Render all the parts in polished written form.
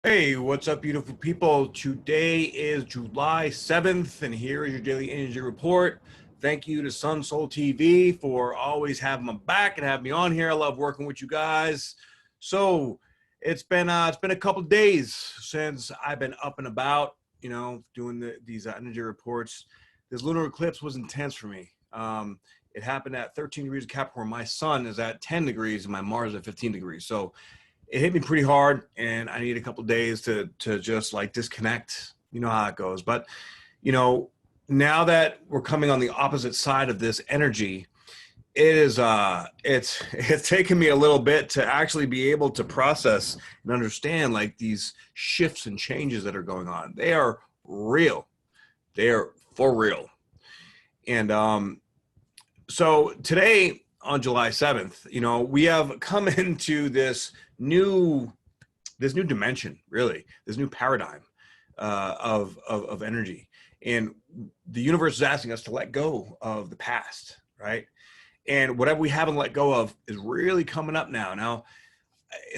Hey, what's up, beautiful people? Today is July 7th, and here is your daily energy report. Thank you to Sun Soul TV for always having my back and having me on here. I love working with you guys. So it's been a couple of days since I've been up and about, doing these energy reports. This lunar eclipse was intense for me. It happened at 13 degrees of Capricorn. My sun is at 10 degrees and my Mars at 15 degrees. So it hit me pretty hard, and I need a couple of days to just like disconnect. You know how it goes. But you know, now that we're coming on the opposite side of this energy, it is it's taken me a little bit to actually be able to process and understand like these shifts and changes that are going on. They are real. They are for real. And so today on July 7th, we have come into this new dimension, really, this new paradigm of energy. And the universe is asking us to let go of the past, right? And whatever we haven't let go of is really coming up now. Now,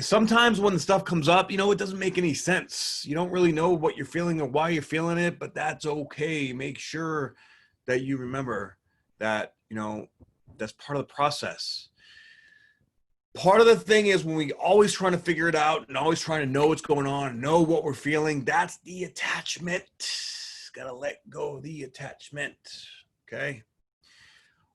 sometimes when the stuff comes up, it doesn't make any sense. You don't really know what you're feeling or why you're feeling it, but that's okay. Make sure that you remember that, that's part of the process. Part of the thing is when we always trying to figure it out and always trying to know what's going on, know what we're feeling, that's the attachment. Gotta let go of the attachment, okay?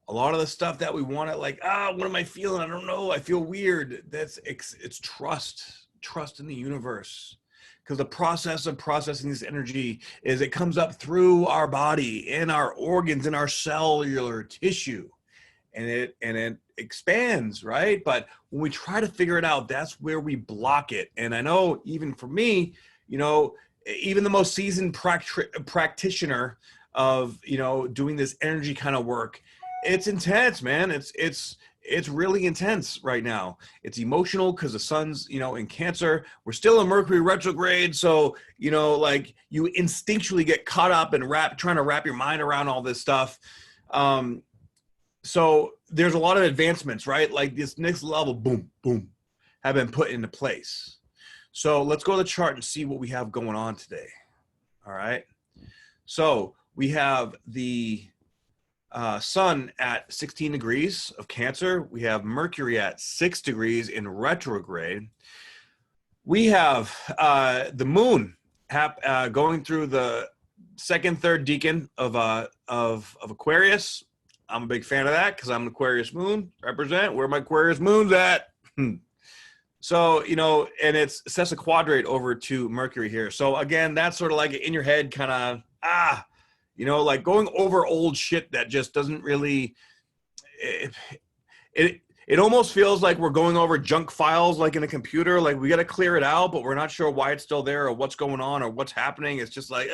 A lot of the stuff that we want to like, what am I feeling? I don't know. I feel weird. It's trust in the universe. Because the process of processing this energy is it comes up through our body, in our organs, in our cellular tissue. And it expands, right? But when we try to figure it out, that's where we block it. And I know even for me, even the most seasoned practitioner of, doing this energy kind of work, it's intense, man. It's really intense right now. It's emotional because the sun's, in Cancer. We're still in Mercury retrograde. So, like you instinctually get caught up and trying to wrap your mind around all this stuff. So there's a lot of advancements, right? Like this next level, boom, boom, have been put into place. So let's go to the chart and see what we have going on today. All right. So we have the sun at 16 degrees of Cancer. We have Mercury at 6 degrees in retrograde. We have the moon going through the second, third decan of Aquarius. I'm a big fan of that because I'm an Aquarius moon. Represent where my Aquarius moon's at. So, and it's sesquiquadrate over to Mercury here. So again, that's sort of like in your head kind of, like going over old shit that just doesn't really, it almost feels like we're going over junk files like in a computer. Like we got to clear it out, but we're not sure why it's still there or what's going on or what's happening. It's just like,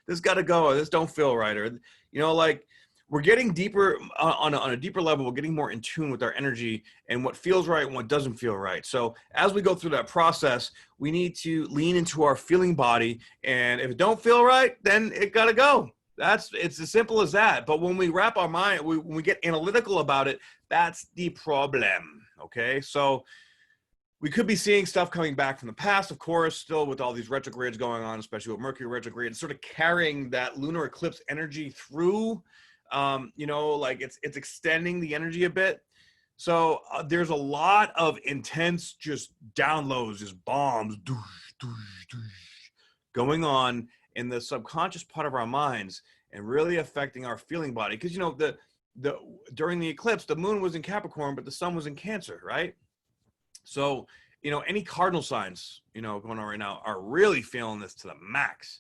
this got to go. This don't feel right. Or, like, we're getting deeper on a deeper level. We're getting more in tune with our energy and what feels right and what doesn't feel right. So as we go through that process, we need to lean into our feeling body. And if it don't feel right, then it got to go. It's as simple as that. But when we wrap our mind, when we get analytical about it, that's the problem. Okay. So we could be seeing stuff coming back from the past, of course, still with all these retrogrades going on, especially with Mercury retrograde, sort of carrying that lunar eclipse energy through. Like it's extending the energy a bit. So there's a lot of intense just downloads, just bombs going on in the subconscious part of our minds and really affecting our feeling body. Because the during the eclipse, the moon was in Capricorn, but the sun was in Cancer, right? So any cardinal signs going on right now are really feeling this to the max.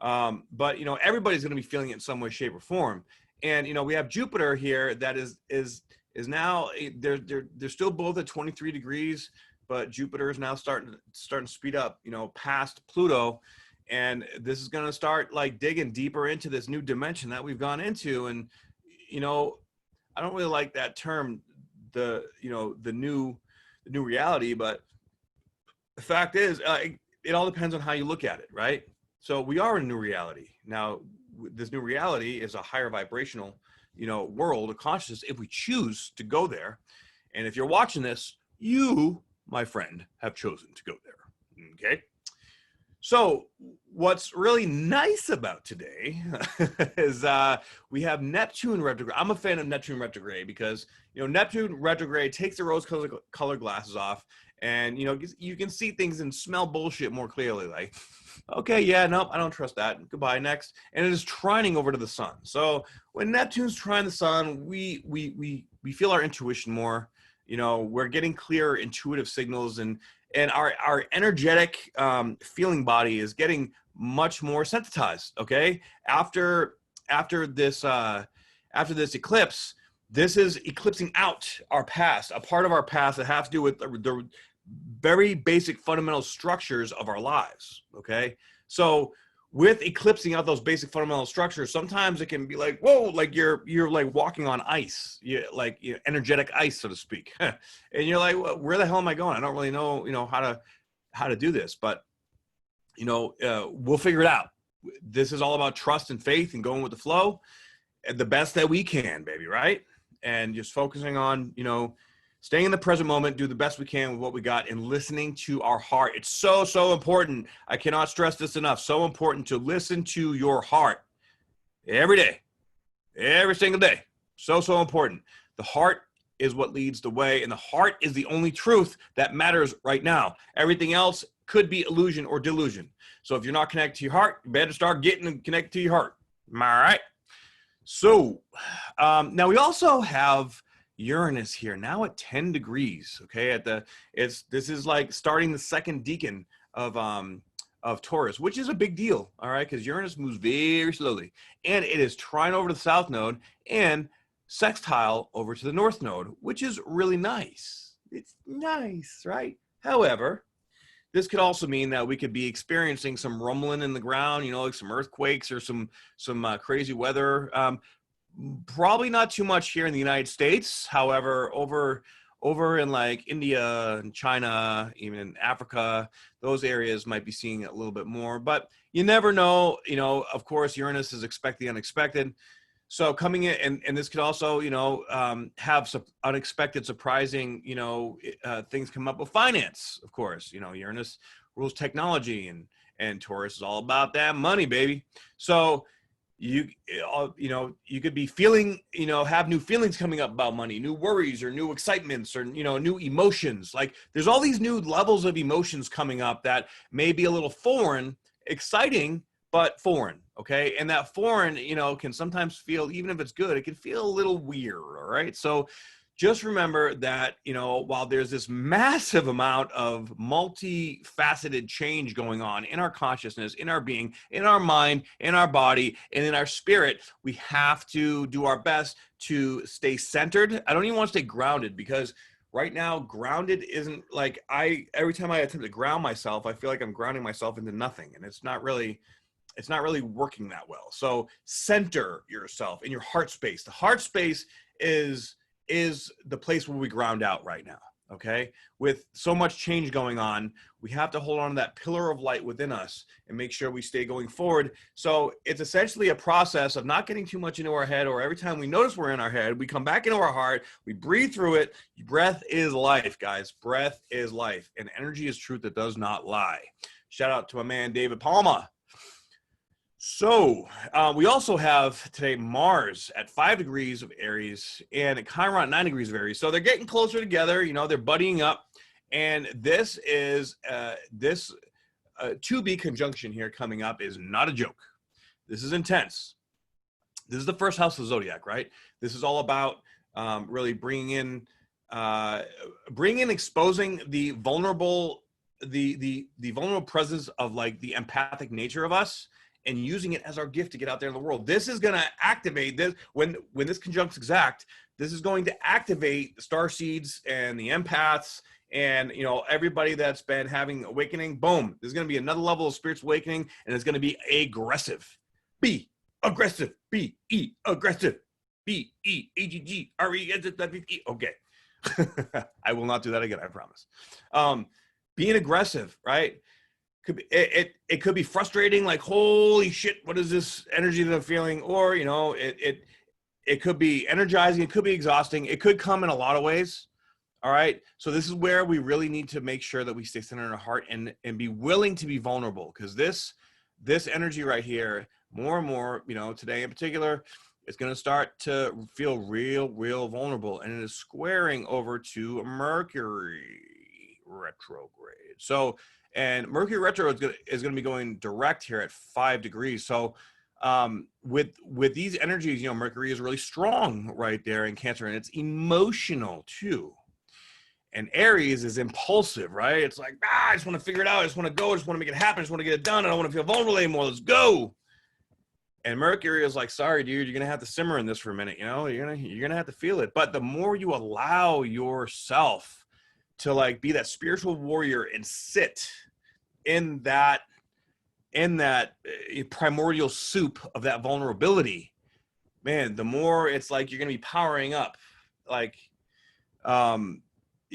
But everybody's going to be feeling it in some way, shape, or form. And we have Jupiter here that is now they're still both at 23 degrees, but Jupiter is now starting to speed up, past Pluto, and this is going to start like digging deeper into this new dimension that we've gone into. And I don't really like that term, the new reality, but the fact is, it all depends on how you look at it, right? So we are in a new reality now. This new reality is a higher vibrational, world of consciousness if we choose to go there. And if you're watching this, you, my friend, have chosen to go there. Okay. So what's really nice about today is we have Neptune retrograde. I'm a fan of Neptune retrograde because, you know, Neptune retrograde takes the rose color glasses off, and, you know, you can see things and smell bullshit more clearly. Like, okay, yeah, nope, I don't trust that. Goodbye, next. And it is trining over to the sun. So when Neptune's trining the sun, we feel our intuition more. You know, we're getting clearer intuitive signals, and our energetic feeling body is getting much more sensitized. Okay, after this eclipse, this is eclipsing out our past, a part of our past that has to do with the very basic fundamental structures of our lives. Okay, so with eclipsing out those basic fundamental structures, sometimes it can be like, whoa, like you're like walking on ice, like, you know, energetic ice, so to speak. And you're like, well, where the hell am I going? I don't really know, you know, how to do this, but, you know, we'll figure it out. This is all about trust and faith and going with the flow, and the best that we can, baby, right? And just focusing on, you know, staying in the present moment, do the best we can with what we got, and listening to our heart. It's so, so important. I cannot stress this enough. So important to listen to your heart every day, every single day. So, so important. The heart is what leads the way, and the heart is the only truth that matters right now. Everything else could be illusion or delusion. So if you're not connected to your heart, you better start getting connected to your heart. Am I right? So now we also have Uranus here now at 10 degrees. Okay, this is like starting the second decan of Taurus, which is a big deal. All right, because Uranus moves very slowly, and it is trine over to the south node and sextile over to the north node, which is really nice. It's nice, right? However, this could also mean that we could be experiencing some rumbling in the ground, you know, like some earthquakes or some crazy weather. Probably not too much here in the United States. However, over in like India and China, even in Africa, those areas might be seeing it a little bit more. But you never know. You know, of course, Uranus is expect the unexpected. So coming in, and this could also, you know, have some unexpected, surprising, you know, things come up with finance. Of course, you know, Uranus rules technology, and Taurus is all about that money, baby. So you know, you could be feeling, you know, have new feelings coming up about money, new worries or new excitements, or, you know, new emotions. Like there's all these new levels of emotions coming up that may be a little foreign, exciting, but foreign. Okay. And that foreign, you know, can sometimes feel, even if it's good, it can feel a little weird. All right. So just remember that, you know, while there's this massive amount of multifaceted change going on in our consciousness, in our being, in our mind, in our body, and in our spirit, we have to do our best to stay centered. I don't even want to stay grounded, because right now, grounded isn't like, every time I attempt to ground myself, I feel like I'm grounding myself into nothing. And it's not really working that well. So center yourself in your heart space. The heart space is the place where we ground out right now. Okay. With so much change going on, we have to hold on to that pillar of light within us and make sure we stay going forward. So it's essentially a process of not getting too much into our head, or every time we notice we're in our head, we come back into our heart, we breathe through it. Breath is life, guys. Breath is life, and energy is truth that does not lie. Shout out to my man, David Palma. So we also have today Mars at 5 degrees of Aries and Chiron at 9 degrees of Aries. So they're getting closer together, you know, they're buddying up. And this is, this 2B conjunction here coming up is not a joke. This is intense. This is the first house of the zodiac, right? This is all about really bringing in, exposing the vulnerable, the vulnerable presence of like the empathic nature of us, and using it as our gift to get out there in the world. This is going to activate this when this conjuncts exact. This is going to activate the star seeds and the empaths, and, you know, everybody that's been having awakening. Boom! There's going to be another level of spiritual awakening, and it's going to be aggressive. Be aggressive. B-E aggressive. B-E-A-G-G-R-E-S-S-E. Okay. I will not do that again, I promise. Being aggressive, right? It could be frustrating, like, holy shit, what is this energy that I'm feeling? Or, you know, it could be energizing, it could be exhausting, it could come in a lot of ways. All right. So this is where we really need to make sure that we stay centered in our heart and be willing to be vulnerable, because this energy right here, more and more, you know, today in particular, it's going to start to feel real vulnerable, and it is squaring over to Mercury retrograde. So, and Mercury retro is going to be going direct here at 5 degrees. So, with these energies, you know, Mercury is really strong right there in Cancer, and it's emotional too. And Aries is impulsive, right? It's like, I just want to figure it out. I just want to go. I just want to make it happen. I just want to get it done. I don't want to feel vulnerable anymore. Let's go. And Mercury is like, sorry, dude, you're going to have to simmer in this for a minute. You know, you're going to have to feel it. But the more you allow yourself to like be that spiritual warrior and sit in that primordial soup of that vulnerability, man, the more it's like you're going to be powering up. Like,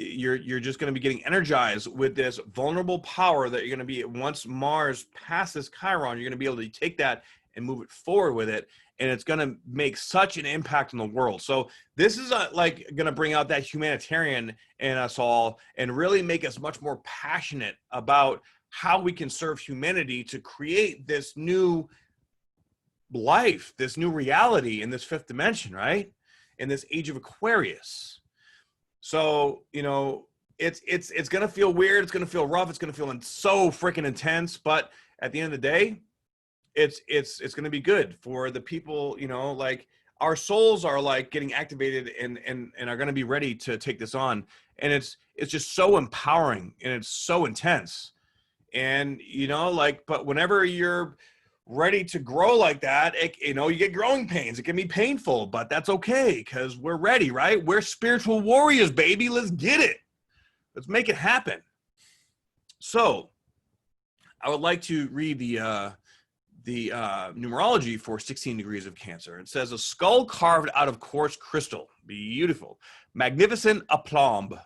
you're just going to be getting energized with this vulnerable power that you're going to be, once Mars passes Chiron, you're going to be able to take that and move it forward with it, and it's going to make such an impact on the world. So this is like going to bring out that humanitarian in us all and really make us much more passionate about how we can serve humanity to create this new life, this new reality in this fifth dimension, right? In this age of Aquarius. So, you know, it's going to feel weird. It's going to feel rough. It's going to feel so freaking intense. But at the end of the day, it's going to be good for the people, you know, like our souls are like getting activated and are going to be ready to take this on. And it's just so empowering, and it's so intense. And, you know, like, but whenever you're ready to grow like that, you know, you get growing pains. It can be painful, but that's okay, because we're ready, right? We're spiritual warriors, baby. Let's get it. Let's make it happen. So I would like to read the numerology for 16 degrees of Cancer. It says, a skull carved out of quartz crystal. Beautiful. Magnificent aplomb.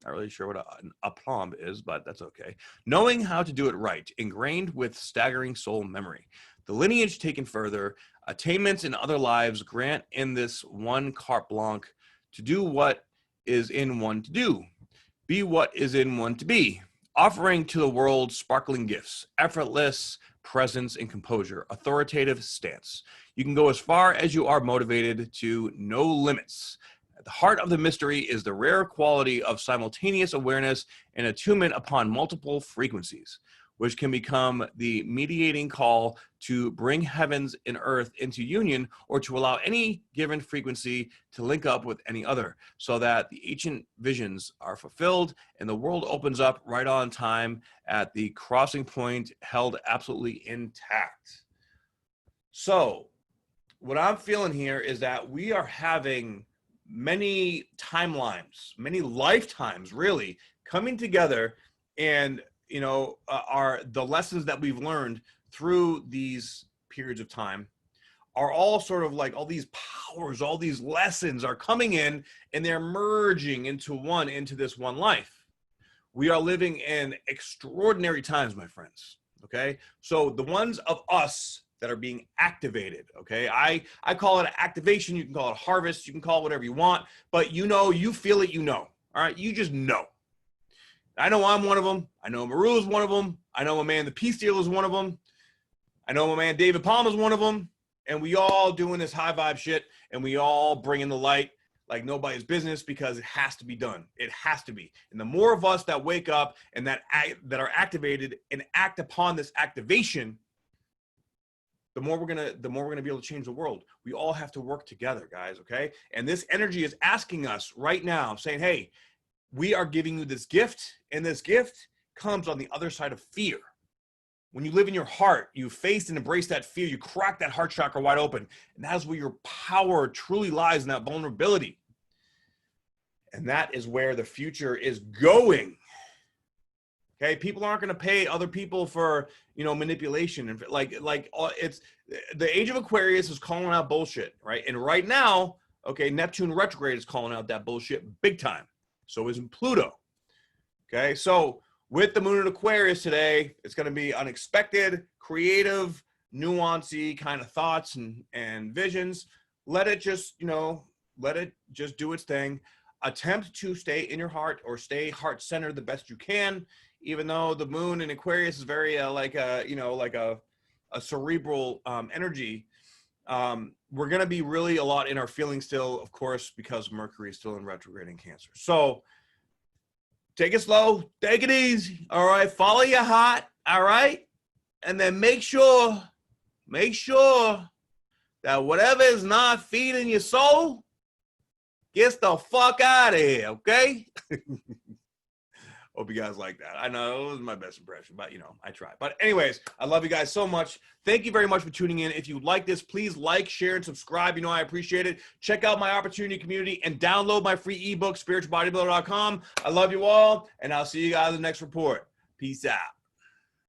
Not really sure what an aplomb is, but that's okay. Knowing how to do it right, ingrained with staggering soul memory. The lineage taken further, attainments in other lives grant in this one carte blanche to do what is in one to do, be what is in one to be, offering to the world sparkling gifts, effortless presence and composure, authoritative stance. You can go as far as you are motivated to, no limits. At the heart of the mystery is the rare quality of simultaneous awareness and attunement upon multiple frequencies, which can become the mediating call to bring heavens and earth into union, or to allow any given frequency to link up with any other, so that the ancient visions are fulfilled and the world opens up right on time at the crossing point, held absolutely intact. So what I'm feeling here is that we are having many timelines, many lifetimes really coming together, and you know, are the lessons that we've learned through these periods of time are all sort of like, all these powers, all these lessons are coming in, and they're merging into this one life. We are living in extraordinary times, my friends. Okay. So the ones of us that are being activated. Okay. I call it an activation. You can call it a harvest. You can call it whatever you want, but you know, you feel it, you know, all right. You just know. I know I'm one of them. I know Maru is one of them. I know my man, the Peace Dealer, is one of them. I know my man, David Palm, is one of them. And we all doing this high vibe shit, and we all bringing the light like nobody's business, because it has to be done. It has to be. And the more of us that wake up and that are activated and act upon this activation, the more we're gonna be able to change the world. We all have to work together, guys. Okay. And this energy is asking us right now, saying, hey, we are giving you this gift, and this gift comes on the other side of fear. When you live in your heart, you face and embrace that fear, you crack that heart chakra wide open, and that's where your power truly lies, in that vulnerability. And that is where the future is going. Okay, people aren't going to pay other people for, you know, manipulation, and like it's the age of Aquarius is calling out bullshit, right? And right now, okay, Neptune retrograde is calling out that bullshit big time. So is Pluto. Okay, so with the moon in Aquarius today, it's going to be unexpected, creative, nuancy kind of thoughts and visions. Let it just, you know, let it just do its thing. attempt to stay in your heart or stay heart-centered the best you can, even though the moon in Aquarius is very like a cerebral energy. We're going to be really a lot in our feelings still, of course, because Mercury is still in retrograde in Cancer. So take it slow, take it easy. All right. Follow your heart. All right. And then make sure that whatever is not feeding your soul gets the fuck out of here. Okay. Hope you guys like that. I know it was my best impression, but I tried. But anyways, I love you guys so much. Thank you very much for tuning in. If you like this, please like, share, and subscribe. I appreciate it. Check out my opportunity community and download my free ebook, spiritualbodybuilder.com. I love you all, and I'll see you guys in the next report. Peace out.